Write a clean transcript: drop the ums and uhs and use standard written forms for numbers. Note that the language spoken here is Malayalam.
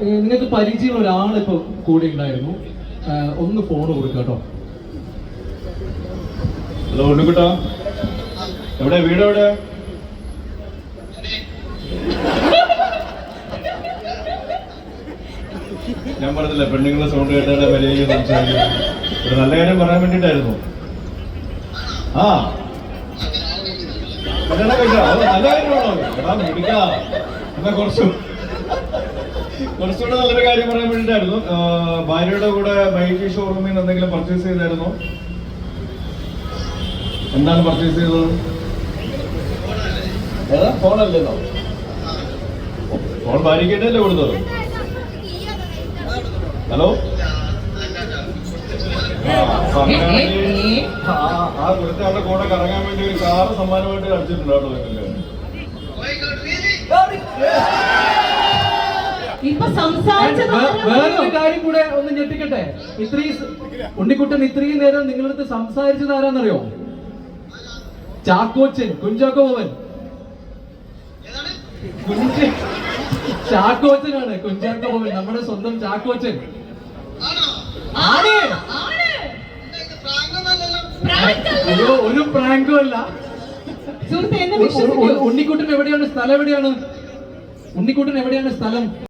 നിങ്ങൾക്ക് പരിചയമുള്ള ഒരാളിപ്പോ കൂടെ ഉണ്ടായിരുന്നു, ഒന്ന് ഫോൺ കൊടുക്കുക കേട്ടോ. ഹലോ ഉണ്ണിക്കുട്ടാ, എവിടെ വീട് എവിടെ? ഞാൻ പറഞ്ഞില്ല പെണ്ണുങ്ങളെ സൗണ്ട് കേട്ടാൽ മര്യാദ സംസാരിക്കും. ഒരു നല്ല കാര്യം പറയാൻ വേണ്ടിട്ടായിരുന്നു. ആ കല്യാണം കഴിച്ചാ അത് നല്ല കാര്യമാണോ? എടാ മിടിക്കാ, എന്നാ കുറച്ചുകൂടെ നല്ലൊരു കാര്യം പറയാൻ വേണ്ടിട്ടായിരുന്നു. ഭാര്യയുടെ കൂടെ ബൈക്ക് ഷോറൂമിൽ നിന്ന് എന്തെങ്കിലും പർച്ചേസ് ചെയ്തായിരുന്നോ? എന്താണ് പർച്ചേസ് ചെയ്തത്? ഏതാ ഫോണല്ലേന്നോ? ഫോൺ ഭാര്യക്കേട്ടല്ലേ കൊടുത്തത്? ഹലോ, ആ കൊടുത്തയാളുടെ കൂടെ കറങ്ങാൻ വേണ്ടി ഒരു കാറ് സമ്മാനമായിട്ട് അടിച്ചിട്ടുണ്ട് കേട്ടോ നിങ്ങൾക്ക്. വേറൊരു കാര്യം കൂടെ ഒന്ന് ഞെട്ടിക്കട്ടെ. ഉണ്ണിക്കുട്ടൻ ഇത്രയും നേരം നിങ്ങളടുത്ത് സംസാരിച്ചത് ആരാന്നറിയോ? ചാക്കോച്ചൻ, കുഞ്ചാക്കോ ബോബൻ. ചാക്കോച്ചനാണ് കുഞ്ചാക്കോ ബോബൻ, നമ്മുടെ സ്വന്തം ചാക്കോച്ചൻ. അയ്യോ, ഒരു പ്രാങ്കും അല്ല. ഉണ്ണിക്കുട്ടൻ എവിടെയാണ് സ്ഥലം? എവിടെയാണ് ഉണ്ണിക്കുട്ടൻ? എവിടെയാണ് സ്ഥലം?